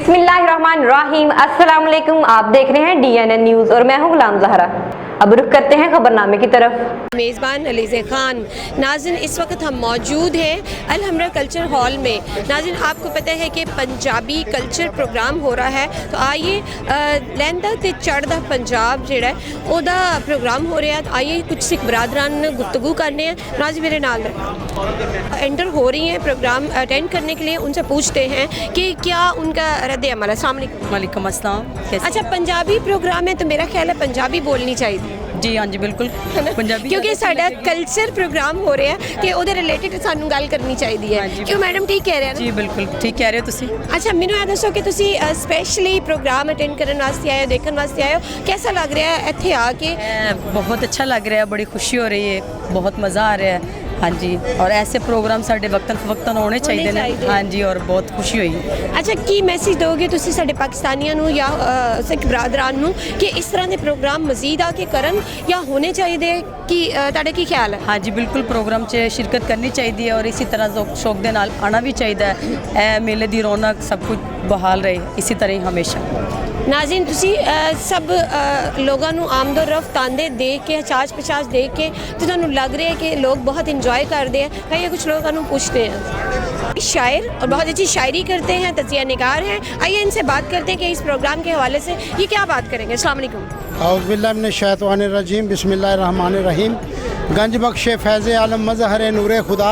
बिस्मिल्लाहिर्रहमानिर्रहीम। अस्सलाम वालेकुम। आप देख रहे हैं DNN न्यूज़ और मैं हूं गुलाम ज़हरा। अब रुख करते हैं खबरनामे की तरफ। मेज़बान अलीज़े ख़ान। नाज़रीन, इस वक्त हम मौजूद हैं अल हमरा कल्चर हॉल में। नाज़रीन, आपको पता है कि पंजाबी कल्चर प्रोग्राम हो रहा है, तो आइए लैंदा ते चढ़दा पंजाब जेड़ा ओदा प्रोग्राम हो रहा है। तो आइए कुछ सिख बरादरान गुफ्तगू करने हैं। नाज़रीन मेरे नाल एंटर हो रही हैं प्रोग्राम अटेंड करने के लिए, उनसे पूछते हैं कि क्या उनका रद्द अमल है। अस्सलाम वालेकुम। वालेकुम अस्सलाम। अच्छा, पंजाबी प्रोग्राम है तो मेरा ख्याल है पंजाबी बोलनी चाहिए जी हाँ जी बिल्कुल पंजाबी क्योंकि साडा कल्चर प्रोग्राम हो रहा है कि ਉਹਦੇ ਰਿਲੇਟਡ ਸਾਨੂੰ ਗੱਲ ਕਰਨੀ ਚਾਹੀਦੀ ਹੈ। ਕਿਉਂ ਮੈਡਮ ਠੀਕ ਕਹਿ ਰਹੇ ਹੋ जी बिल्कुल ठीक कह रहे हो तुसी। ਅੱਛਾ, ਮੈਨੂੰ ਇਹ ਦੱਸੋ ਕਿ ਤੁਸੀਂ ਸਪੈਸ਼ਲੀ ਪ੍ਰੋਗਰਾਮ ਅਟੈਂਡ ਕਰਨ ਵਾਸਤੇ ਆਏ ਹੋ, ਦੇਖਣ ਵਾਸਤੇ ਆਏ ਹੋ, कैसा लग रहा है ਇੱਥੇ ਆ ਕੇ? बहुत अच्छा लग रहा है, बड़ी खुशी हो रही है, बहुत मज़ा आ रहा है। हाँ जी, और ऐसे प्रोग्राम साढ़े वक्तन होने चाहिए ने। हाँ जी, और बहुत खुशी हुई। ਅੱਛਾ, ਕੀ ਮੈਸੇਜ ਦੋਗੇ ਤੁਸੀਂ ਸਾਡੇ ਪਾਕਿਸਤਾਨੀਆਂ ਨੂੰ ਜਾਂ ਸਿੱਖ ਬਰਾਦਰਾਂ ਨੂੰ ਕਿ ਇਸ ਤਰ੍ਹਾਂ ਦੇ ਪ੍ਰੋਗਰਾਮ ਮਜ਼ੀਦ ਆ ਕੇ ਕਰਨ ਜਾਂ ਹੋਣੇ ਚਾਹੀਦੇ? ਕਿ ਤੁਹਾਡਾ ਕੀ ਖਿਆਲ ਹੈ? हाँ जी बिल्कुल, प्रोग्राम 'ਚ शिरकत करनी चाहिए और इसी तरह शौक ਦੇ ਨਾਲ आना भी चाहिए। ਇਹ ਮੇਲੇ ਦੀ ਰੌਣਕ सब कुछ बहाल रहे इसी तरह ही हमेशा। नाज़रीन, तुसी सब लोगों ਨੂੰ ਆਮਦੋ ਰਫਤ ਆਂਦੇ देख के चाच पचास देख के तो ਤੁਹਾਨੂੰ लग रहा है कि लोग बहुत इंजॉय करते हैं। आइए कुछ लोगों को पूछते हैं। शायर और बहुत अच्छी शायरी करते हैं, तजिया निगार हैं। आइए इनसे बात करते हैं कि इस प्रोग्राम के हवाले से ये क्या बात करेंगे। अस्सलाम वालेकुम। औज़ु बिल्लाहि मिनश शैतानिर रजीम। बिस्मिल्लाहिर रहमानिर रहीम। गंज बख्शे फैज़ आलम मज़हर नूरे खुदा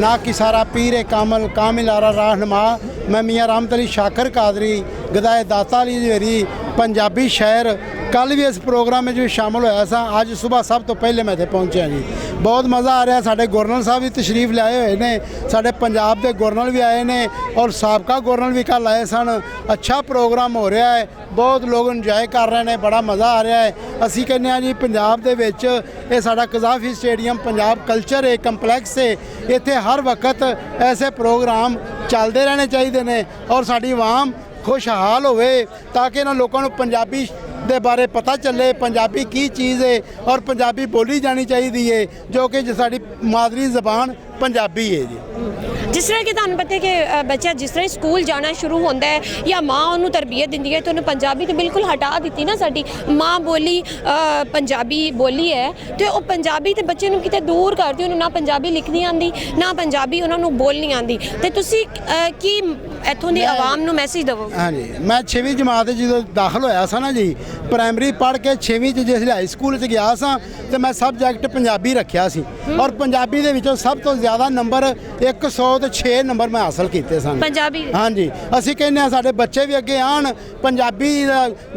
ना किसारा पीर कामल कामिल आरा रहनुमा। मैं मियाँ रामत अली शाकर कादरी गदाए दाता अली जवेरी पंजाबी शायर कल भी इस प्रोग्राम में जो शामिल होया सा। अज सुबह सब तो पहले मैं इत्थे पहुंचा जी, बहुत मज़ा आ रहा। साडे गवर्नर साहब भी तशरीफ लाए हुए ने, साडे पंजाब के गवर्नर भी आए ने और साबका गवर्नर भी कल आए सन। अच्छा प्रोग्राम हो रहा है, बहुत लोग इंजॉय कर रहे हैं, बड़ा मज़ा आ रहा है। असी कहने हैं जी पंजाब दे विच ये साडा कज़ाफी स्टेडियम पंजाब कल्चर है कंपलैक्स है, इत्थे हर वक्त ऐसे प्रोग्राम चलते रहने चाहिए ने और साडी आवाम खुशहाल होवे ताकि इन्हां लोगों को पंजाबी ਦੇ ਬਾਰੇ ਪਤਾ ਚੱਲੇ, ਪੰਜਾਬੀ ਕੀ ਚੀਜ਼ ਹੈ ਔਰ ਪੰਜਾਬੀ ਬੋਲੀ ਜਾਣੀ ਚਾਹੀਦੀ ਹੈ ਜੋ ਕਿ ਸਾਡੀ ਮਾਦਰੀ ਜ਼ਬਾਨ ਪੰਜਾਬੀ ਹੈ ਜੀ। जिस तरह कि तुहानू पता है कि बच्चा जिस तरह स्कूल जाना शुरू होता है या माँ उन्होंने तरबियत दी है तो उन्हें पंजाबी तो बिल्कुल हटा दी ना। साडी माँ बोली पंजाबी बोली है तो वो पंजाबी तो बच्चे नूं किते दूर करती, उन्होंने ना पंजाबी लिखनी आती ना पंजाबी उन्होंने बोलनी आती। तो तुसी की इत्थों दी आवाम नूं मैसेज दवो? हाँ जी, मैं 6वीं जमात जो दाखिल होया सा ना जी, प्राइमरी पढ़ के 6वीं जिस हाई स्कूल च गया सा तो मैं सबजैक्ट पंजाबी रखिया सी और पंजाबी दे विचों सब तो ज़्यादा नंबर 106 नंबर मैं हासिल किए सन पंजाबी। हाँ जी, असी कहने साडे बच्चे भी अगे आन, पंजाबी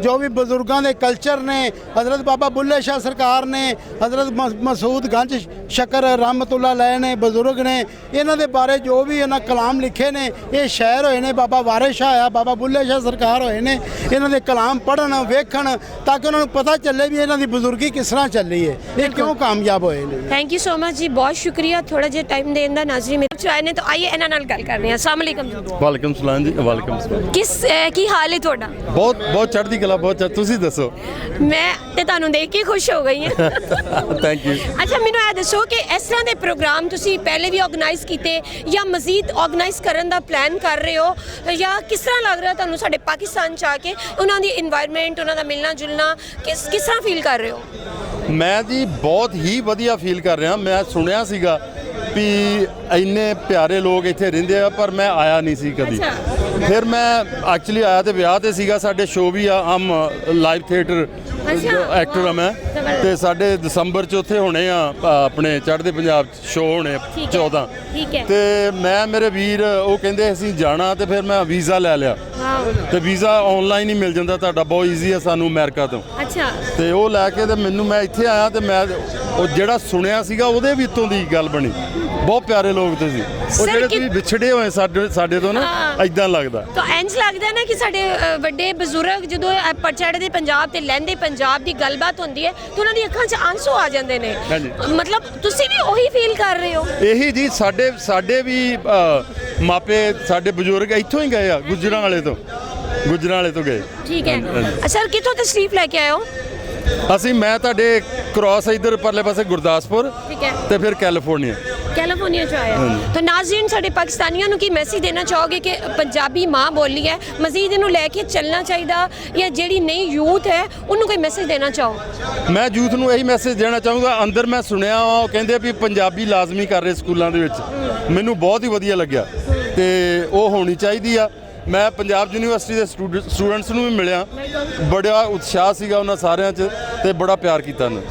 जो भी बजुर्गों के कल्चर ने, हज़रत बाबा बुल्ले शाह सरकार ने, हज़रत मसूद गंज शकर रहमतुल्लाह अलैह ने, बजुर्ग ने, इन्हां दे बारे जो भी इन्हां कलाम लिखे ने, ये शायर होए ने, बाबा वारिस शाह आया, बाबा बुल्ले शाह सरकार होए ने, इन्हां दे कलाम पढ़न वेखण ताकि उन्होंने पता चले भी इन्हां दी बुजुर्गी किस तरह चली है, ये क्यों कामयाब होए ने। थैंक यू सो मच जी, बहुत शुक्रिया थोड़ा जिहा टाइम देने दा। नाज़रीन मेरे चाहे ने तो आइए इन्हां नाल गल करने। अस्सलाम वालेकुम जी। वालेकुम सलाम जी। वालेकुम सलाम। किस की हाल है ਤੁਹਾਡਾ? बहुत बहुत चढ़ती कला, बहुत ਤੁਸੀਂ ਦੱਸੋ। मैं ਤੇ ਤੁਹਾਨੂੰ ਦੇਖ ਕੇ ਖੁਸ਼ ਹੋ ਗਈ ਹਾਂ। Thank you. ਅੱਛਾ, ਮੈਨੂੰ ਇਹ ਦੱਸੋ ਕਿ ਇਸ ਤਰ੍ਹਾਂ ਦੇ ਪ੍ਰੋਗਰਾਮ ਤੁਸੀਂ ਪਹਿਲੇ ਵੀ ਆਰਗੇਨਾਈਜ਼ ਕੀਤੇ ਜਾਂ ਮਜ਼ੀਦ ਆਰਗੇਨਾਈਜ਼ ਕਰਨ ਦਾ ਪਲਾਨ ਕਰ ਰਹੇ ਹੋ ਜਾਂ ਕਿਸ ਤਰ੍ਹਾਂ ਲੱਗ ਰਿਹਾ ਤੁਹਾਨੂੰ ਸਾਡੇ ਪਾਕਿਸਤਾਨ ਚ ਆ ਕੇ ਉਹਨਾਂ ਦੀ এনवायरमेंट, ਉਹਨਾਂ ਦਾ ਮਿਲਣਾ ਜੁਲਣਾ ਕਿਸ ਤਰ੍ਹਾਂ ਫੀਲ ਕਰ ਰਹੇ ਹੋ? ਮੈਂ ਜੀ ਬਹੁਤ ਹੀ ਵਧੀਆ ਫੀਲ ਕਰ ਰਿਹਾ। ਮੈਂ ਸੁਣਿਆ ਸੀਗਾ ਵੀ ਇੰਨੇ ਪਿਆਰੇ ਲੋਕ ਇੱਥੇ ਰਹਿੰਦੇ ਆ ਪਰ ਮੈਂ ਆਇਆ ਨਹੀਂ ਸੀ ਕਦੀ। ਫਿਰ ਮੈਂ ਐਕਚੁਅਲੀ ਆਇਆ ਤੇ ਵਿਆਹ ਤੇ ਸੀਗਾ, ਸਾਡੇ ਸ਼ੋਅ ਵੀ ਆ, ਹਮ ਲਾਈਵ ਥੀਏਟਰ ਐਕਟਰ ਆ ਮੈਂ, ਤੇ ਸਾਡੇ ਦਸੰਬਰ ਚ ਉੱਥੇ ਹੋਣੇ ਆ ਆਪਣੇ ਚੜ੍ਹਦੇ ਪੰਜਾਬ ਸ਼ੋਅ ਹੋਣੇ 14 ਤੇ ਮੈਂ ਮੇਰੇ ਵੀਰ ਉਹ ਕਹਿੰਦੇ ਅਸੀਂ ਜਾਣਾ ਤੇ ਫਿਰ ਮੈਂ ਵੀਜ਼ਾ ਲੈ ਲਿਆ ਤੇ ਵੀਜ਼ਾ ਆਨਲਾਈਨ ਹੀ ਮਿਲ ਜਾਂਦਾ ਤੁਹਾਡਾ, ਬਹੁਤ ਈਜ਼ੀ ਆ ਸਾਨੂੰ ਅਮਰੀਕਾ ਤੋਂ। ਅੱਛਾ, ਤੇ ਉਹ ਲੈ ਕੇ ਤੇ ਮੈਨੂੰ ਮੈਂ ਇੱਥੇ ਆਇਆ ਤੇ ਮੈਂ ਉਹ ਜਿਹੜਾ ਸੁਣਿਆ ਸੀਗਾ ਉਹਦੇ ਵੀ ਉੱਤੋਂ ਦੀ ਗੱਲ ਬਣੀ। ਬਹੁਤ ਪਿਆਰੇ ਲੋਕ ਤੁਸੀਂ, ਉਹ ਜਿਹੜੇ ਤੁਸੀਂ ਵਿਛੜੇ ਹੋਏ ਸਾਡੇ ਤੋਂ ਨਾ, ਇਦਾਂ ਲੱਗਦਾ। ਤਾਂ ਇੰਜ ਲੱਗਦਾ ਨਾ ਕਿ ਸਾਡੇ ਵੱਡੇ ਬਜ਼ੁਰਗ ਜਦੋਂ ਚੜ੍ਹਦੇ ਪੰਜਾਬ ਤੇ ਲਹਿੰਦੇ ਪੰਜਾਬ ਦੀ ਗੱਲਬਾਤ ਹੁੰਦੀ ਹੈ ਤਾਂ ਉਹਨਾਂ ਦੀ ਅੱਖਾਂ 'ਚ ਆਂਸੂ ਆ ਜਾਂਦੇ ਨੇ। ਮਤਲਬ ਤੁਸੀਂ ਵੀ ਉਹੀ ਫੀਲ ਕਰ ਰਹੇ ਹੋ? ਇਹੀ ਜੀ, ਸਾਡੇ ਵੀ ਮਾਪੇ ਸਾਡੇ ਬਜ਼ੁਰਗ ਇੱਥੋਂ ਹੀ ਗਏ ਆ, ਗੁਜਰਾਂਵਾਲੇ ਤੋਂ ਗਏ। ਠੀਕ ਹੈ। ਅੱਛਾ, ਕਿੱਥੋਂ ਤਸ਼ਰੀਫ ਲੈ ਕੇ ਆਏ ਹੋ? ਅਸੀਂ ਮੈਂ ਤੁਹਾਡੇ ਕ੍ਰਾਸ ਇਧਰ ਪਰਲੇ ਪਾਸੇ ਗੁਰਦਾਸਪੁਰ ਠੀਕ ਹੈ ਤੇ ਫਿਰ ਕੈਲੀਫੋਰਨੀਆ। ਕੈਲੀਫੋਰਨੀਆ ਚ ਆਇਆ। ਤਾਂ ਨਾਜ਼ਰੀਨ ਸਾਡੇ ਪਾਕਿਸਤਾਨੀਆਂ ਨੂੰ ਕੀ ਮੈਸੇਜ ਦੇਣਾ ਚਾਹੋਗੇ ਕਿ ਪੰਜਾਬੀ ਮਾਂ ਬੋਲੀ ਹੈ, ਮਜ਼ੀਦ ਇਹਨੂੰ ਲੈ ਕੇ ਚੱਲਣਾ ਚਾਹੀਦਾ, ਜਾਂ ਜਿਹੜੀ ਨਈ ਯੂਥ ਹੈ ਉਹਨੂੰ ਕੋਈ ਮੈਸੇਜ ਦੇਣਾ ਚਾਹੋ? ਮੈਂ ਯੂਥ ਨੂੰ ਇਹੀ ਮੈਸੇਜ ਦੇਣਾ ਚਾਹੂੰਗਾ। ਅੰਦਰ ਮੈਂ ਸੁਣਿਆ ਵਾ ਉਹ ਕਹਿੰਦੇ ਵੀ ਪੰਜਾਬੀ ਲਾਜ਼ਮੀ ਕਰ ਰਹੇ ਸਕੂਲਾਂ ਦੇ ਵਿੱਚ, ਮੈਨੂੰ ਬਹੁਤ ਹੀ ਵਧੀਆ ਲੱਗਿਆ ਤੇ ਉਹ ਹੋਣੀ ਚਾਹੀਦੀ ਆ। ਮੈਂ ਪੰਜਾਬ ਯੂਨੀਵਰਸਿਟੀ ਦੇ ਸਟੂਡੈਂਟਸ ਨੂੰ ਵੀ ਮਿਲਿਆ, ਬੜਾ ਉਤਸ਼ਾਹ ਸੀਗਾ ਉਹਨਾਂ ਸਾਰਿਆਂ 'ਚ ਤੇ ਬੜਾ ਪਿਆਰ ਕੀਤਾ ਉਹਨਾਂ।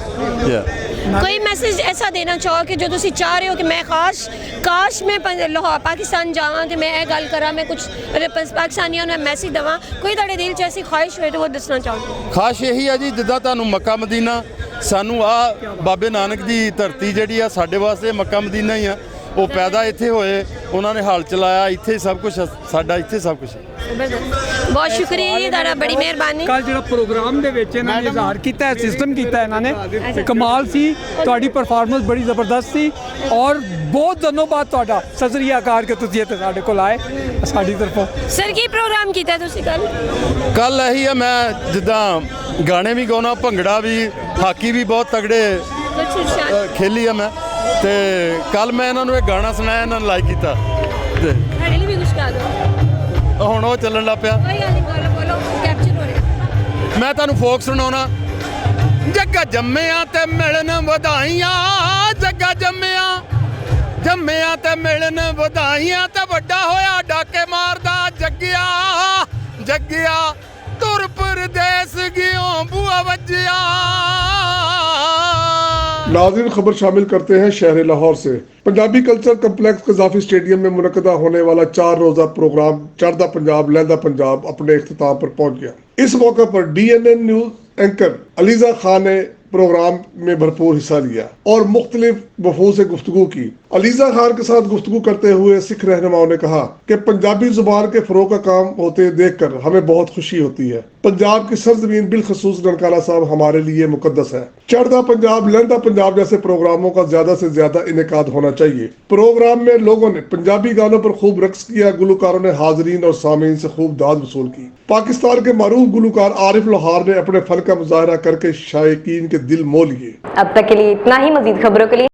कोई मैसेज ऐसा देना चाहो कि जो तुसी चाह रहे हो कि मैं काश मैं लाहौर पाकिस्तान जावां ते मैं ये गल करा, मैं कुछ पाकिस्तानियों ਨੂੰ मैसेज देवां, कोई ਤੁਹਾਡੇ ਦਿਲ 'ਚ ऐसी ख्वाहिश ਹੋਏ तो वो दसना चाहो? ਖਾਸ਼ ਇਹੀ ਆ ਜੀ, ਜਿੱਦਾਂ ਤੁਹਾਨੂੰ ਮੱਕਾ ਮਦੀਨਾ, ਸਾਨੂੰ ਆ ਬਾਬੇ ਨਾਨਕ ਦੀ ਧਰਤੀ ਜਿਹੜੀ ਆ ਸਾਡੇ ਵਾਸਤੇ ਮੱਕਾ ਮਦੀਨਾ ਹੀ ਆ। ਉਹ ਪੈਦਾ ਇੱਥੇ ਹੋਏ, ਉਹਨਾਂ ਨੇ ਹਲ ਚਲਾਇਆ, ਇੱਥੇ ਹੀ ਸਭ ਕੁਝ ਸਾਡਾ, ਇੱਥੇ ਸਭ ਕੁਝ। ਬਹੁਤ ਸ਼ੁਕਰੀਆ ਜੀ ਤੁਹਾਡਾ, ਬੜੀ ਮਿਹਰਬਾਨੀ। ਕੱਲ ਜਿਹੜਾ ਪ੍ਰੋਗਰਾਮ ਦੇ ਵਿੱਚ ਇਹਨਾਂ ਨੇ ਇਜ਼ਹਾਰ ਕੀਤਾ, ਸਿਸਟਮ ਕੀਤਾ ਇਹਨਾਂ ਨੇ, ਕਮਾਲ ਸੀ। ਤੁਹਾਡੀ ਪਰਫਾਰਮੈਂਸ ਬੜੀ ਜ਼ਬਰਦਸਤ ਸੀ ਔਰ ਬਹੁਤ ਦਿਨੋਂ ਬਾਅਦ ਤੁਹਾਡਾ ਸਤਿ ਸ੍ਰੀ ਅਕਾਲ ਕਿ ਤੁਸੀਂ ਇੱਥੇ ਸਾਡੇ ਕੋਲ ਆਏ ਸਾਡੀ ਤਰਫੋਂ। ਸਰ ਕੀ ਪ੍ਰੋਗਰਾਮ ਕੀਤਾ ਤੁਸੀਂ ਕੱਲ ਇਹੀ ਆ, ਮੈਂ ਜਿੱਦਾਂ ਗਾਣੇ ਵੀ ਗਾਉਣਾ, ਭੰਗੜਾ ਵੀ, ਹਾਕੀ ਵੀ ਬਹੁਤ ਤਗੜੇ ਖੇਲੀ ਆ ਮੈਂ, ਤੇ ਕੱਲ ਮੈਂ ਇਹਨਾਂ ਨੂੰ ਇਹ ਗਾਣਾ ਸੁਣਾਇਆ, ਇਹਨਾਂ ਨੇ ਲਾਈਕ ਕੀਤਾ ਤੇ ਸਾਡੇ ਲਈ ਵੀ ਕੁਝ ਗਾ ਦਿਓ। ਹੁਣ ਉਹ ਚੱਲਣ ਲੱਗ ਪਿਆ। ਕੋਈ ਗੱਲ ਨਹੀਂ, ਬੋਲੋ ਕੈਪਚਰ ਹੋ ਰਿਹਾ। ਮੈਂ ਤੁਹਾਨੂੰ ਫੋਕ ਸੁਣਾਉਣਾ। ਜੱਗਾ ਜੰਮਿਆ ਤੇ ਮਿਲਣ ਵਧਾਈਆਂ, ਜੱਗਾ ਜੰਮਿਆ ਤੇ ਮਿਲਣ ਵਧਾਈਆਂ, ਤੇ ਵੱਡਾ ਹੋਇਆ ਡਾਕੇ ਮਾਰਦਾ ਜੱਗਿਆ ਤੁਰ ਪਰਦੇਸ ਗਿਓ ਬੂਆ ਵੱਜਿਆ। नाज़रीन, खबर शामिल करते हैं शहर लाहौर से। Punjabi culture complex Gaddafi stadium में मुनक़दा होने वाला 4 रोज़ा प्रोग्राम चढ़दा पंजाब लहंदा पंजाब अपने इख्तिताम पर पहुंच गया। इस मौके पर DNN news anchor Aliza Khan ने प्रोग्राम में भरपूर हिस्सा लिया और मुख्तलिफ वफूद से गुफ्तगू की। अलीज़ा खान के साथ गुफ्तगू करते हुए सिख रहनुमाओं ने कहा कि पंजाबी जुबान के फ़रोग़ का काम होते देख कर हमें बहुत खुशी होती है। पंजाब की सरजमीन बिलखसूस ननकाना साहब हमारे लिए मुकद्दस है। चढ़दा पंजाब लहंदा पंजाब जैसे प्रोग्रामों का ज़्यादा से ज़्यादा इनेकाद होना चाहिए। प्रोग्राम में लोगों ने पंजाबी गानों पर खूब रक्स किया, गुलकारों ने हाजरीन और सामीन से खूब दाद वसूल की। पाकिस्तान के मरूफ गुलकार आरिफ लोहार ने अपने फन का मुजाहरा करके शायकीन के दिल मोह लिए। अब तक के लिए इतना ही। मजीद खबरों के लिए